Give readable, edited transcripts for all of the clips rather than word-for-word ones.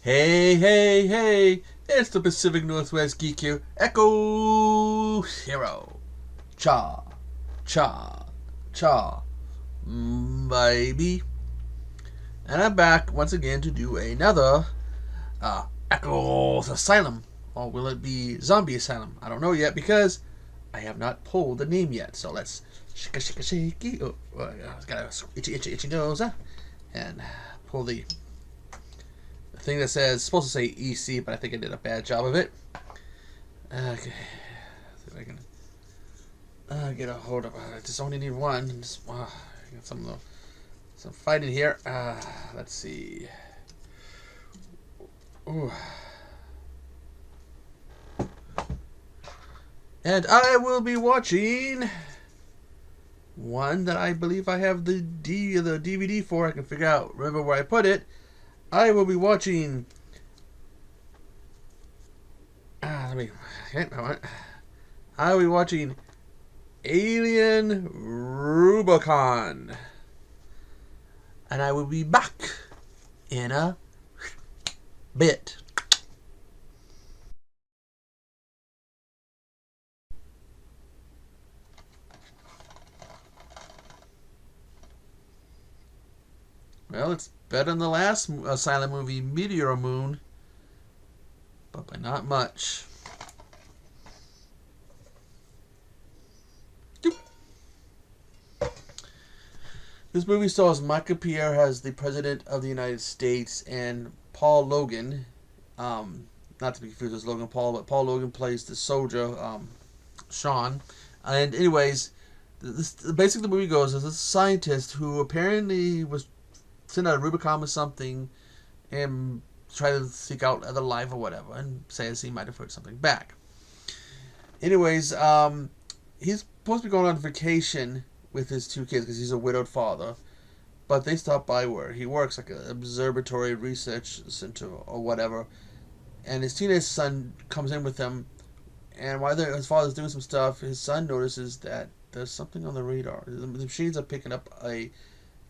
Hey, hey, hey! It's the Pacific Northwest Geek here, Echo Hero. Cha, cha, cha, baby. And I'm back once again to do another Echo's Asylum. Or will it be Zombie Asylum? I don't know yet because I have not pulled the name yet. So let's shake. Oh, I got a itchy nose. And pull the thing that says, supposed to say EC, but I think I did a bad job of it. Okay. See if I can get a hold of it. I just only need one. Just, I got some fighting here. Let's see. Ooh. And I will be watching one that I believe I have the DVD for. I can figure out, remember where I put it. I will be watching. I will be watching Alien Rubicon, and I will be back in a bit. Well, it's better than the last Asylum movie, Meteor Moon, but by not much. This movie stars Michael Pierre as the President of the United States and Paul Logan. Not to be confused with Logan Paul, but Paul Logan plays the soldier, Sean. And anyways, basically the movie goes as a scientist who apparently was sent out a Rubicon or something and try to seek out other life or whatever, and says he might have heard something back. Anyways, he's supposed to be going on vacation with his two kids because he's a widowed father, but they stop by where he works, like an observatory research center or whatever, and his teenage son comes in with them, and while his father's doing some stuff, his son notices that there's something on the radar. The machines are picking up a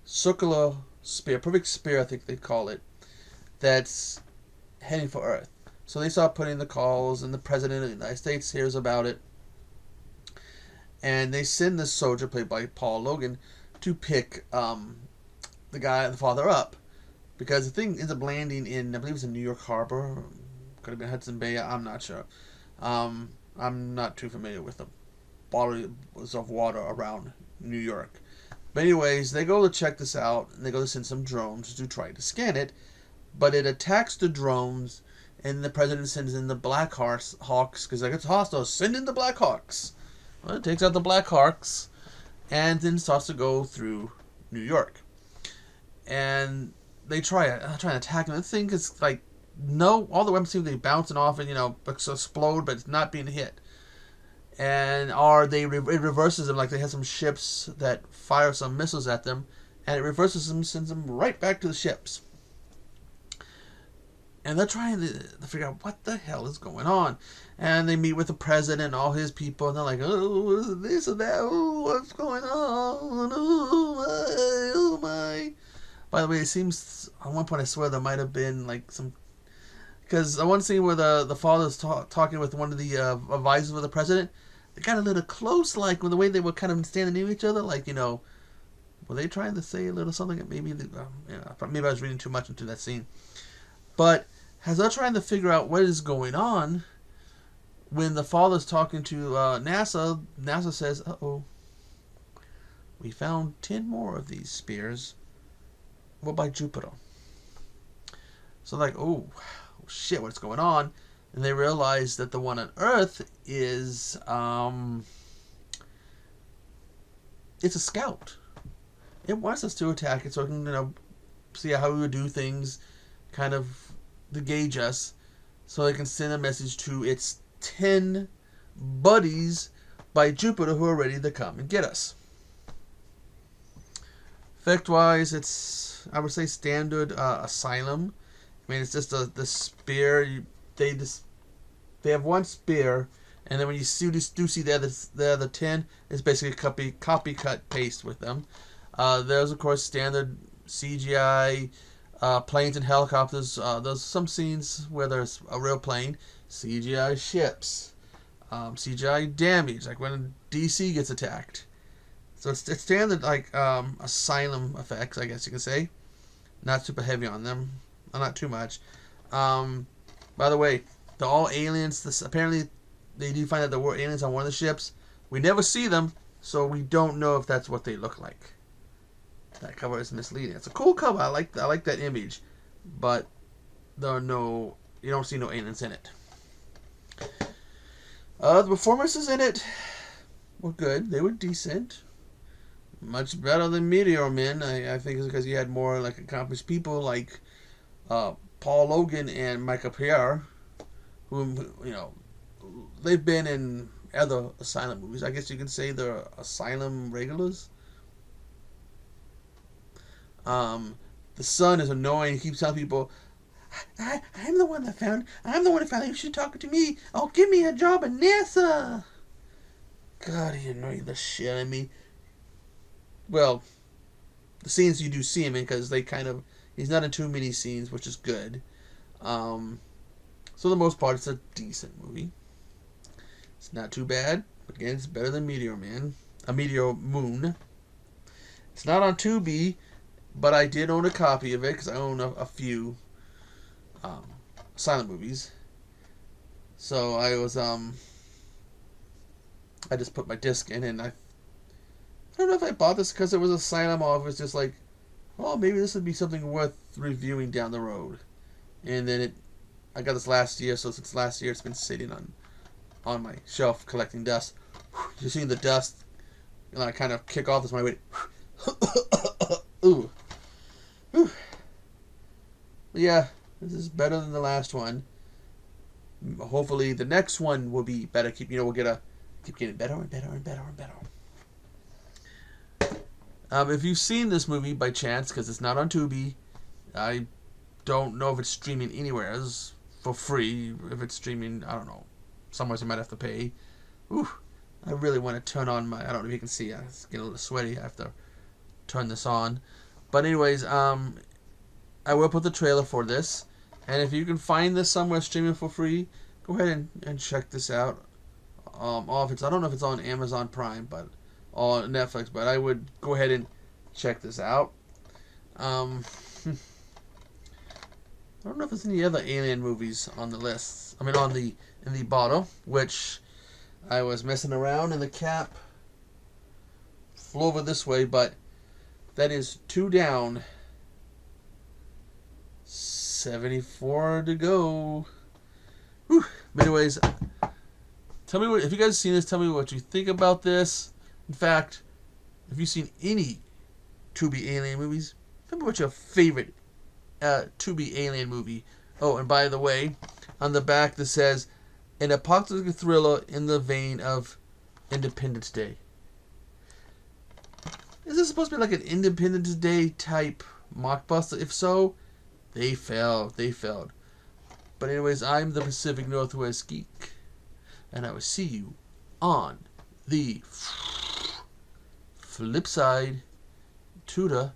circular spear, perfect spear I think they call it, that's heading for Earth. So they start putting the calls, and the President of the United States hears about it, and they send this soldier, played by Paul Logan, to pick the father up, because the thing ends up landing in, I believe it's in New York Harbor, could have been Hudson Bay, I'm not sure. I'm not too familiar with the bodies of water around New York. But anyways, they go to check this out, and they go to send some drones to try to scan it, but it attacks the drones, and the President sends in the Black Hawks, because it's hostile, send in the Black Hawks. Well, it takes out the Black Hawks, and then starts to go through New York. And they try to attack him. The thing is, like, no, all the weapons seem to be bouncing off and, explode, but it's not being hit. And it reverses them, like they have some ships that fire some missiles at them, and it reverses them, sends them right back to the ships. And they're trying to figure out what the hell is going on. And they meet with the president and all his people, and they're like, oh, this or that, oh, what's going on, oh my. By the way, it seems, at one point I swear there might have been like some, because I want to see where the father's talking with one of the advisors of the president. They got a little close, like, with the way they were kind of standing near each other, like, were they trying to say a little something? Maybe maybe I was reading too much into that scene. But as they're trying to figure out what is going on, when the father's talking to NASA, NASA says, uh-oh, we found 10 more of these spears. Well, by Jupiter. So like, oh shit, what's going on? And they realize that the one on Earth is, it's a scout. It wants us to attack it so it can, see how we would do things, kind of to gauge us, so they can send a message to its 10 buddies by Jupiter who are ready to come and get us. Effect-wise, it's, I would say, standard Asylum. I mean, it's just the spear. They have one spear, and then when you do see the other 10, it's basically copy cut paste with them. There's of course standard CGI Planes and helicopters. There's some scenes where there's a real plane, CGI ships, CGI damage, like when DC gets attacked. So it's standard like Asylum effects, I guess you could say. Not super heavy on them, not too much. By the way, they're all aliens. Apparently, they do find that there were aliens on one of the ships. We never see them, so we don't know if that's what they look like. That cover is misleading. It's a cool cover. I like that image, but there are no. You don't see no aliens in it. The performances in it were good. They were decent. Much better than Meteor Men. I think it's because you had more like accomplished people like Paul Logan and Michael Pierre, who they've been in other Asylum movies. I guess you can say they're Asylum regulars. The son is annoying. He keeps telling people, I'm the one who found it. You should talk to me. Oh, give me a job at NASA. God, he annoyed the shit out of me. Well, the scenes you do see him in, because he's not in too many scenes, which is good. So for the most part, it's a decent movie. It's not too bad. Again, it's better than Meteor Moon. It's not on Tubi, but I did own a copy of it because I own a few silent movies. So I was I just put my disc in, and I don't know if I bought this because it was Asylum or if it's just like, oh, maybe this would be something worth reviewing down the road. And then I got this last year, so since last year it's been sitting on my shelf collecting dust. You're seeing the dust, and I kind of kick off this my way. Ooh. Whew. Yeah, this is better than the last one. Hopefully the next one will be better. Keep getting better and better and better and better. If you've seen this movie by chance, because it's not on Tubi, I don't know if it's streaming anywhere for free. If it's streaming, I don't know. Somewhere you might have to pay. Ooh, I really want to turn on my. I don't know if you can see. It's getting a little sweaty. I have to turn this on. But anyways, I will put the trailer for this, and if you can find this somewhere streaming for free, go ahead and check this out. I don't know if it's on Amazon Prime, or Netflix, but I would go ahead and check this out. I don't know if there's any other Alien movies on the list. I mean, in the bottle, which I was messing around, and the cap flew over this way, but that is 2 down, 74 to go. Whew. But anyways, tell me if you guys have seen this. Tell me what you think about this. In fact, if you've seen any Tubi Alien movies, tell me what your favorite Tubi Alien movie. Oh, and by the way, on the back this says, an apocalyptic thriller in the vein of Independence Day. Is this supposed to be like an Independence Day type mockbuster? If so, they failed. But anyways, I'm the Pacific Northwest Geek, and I will see you on the flip side. Toodaloo.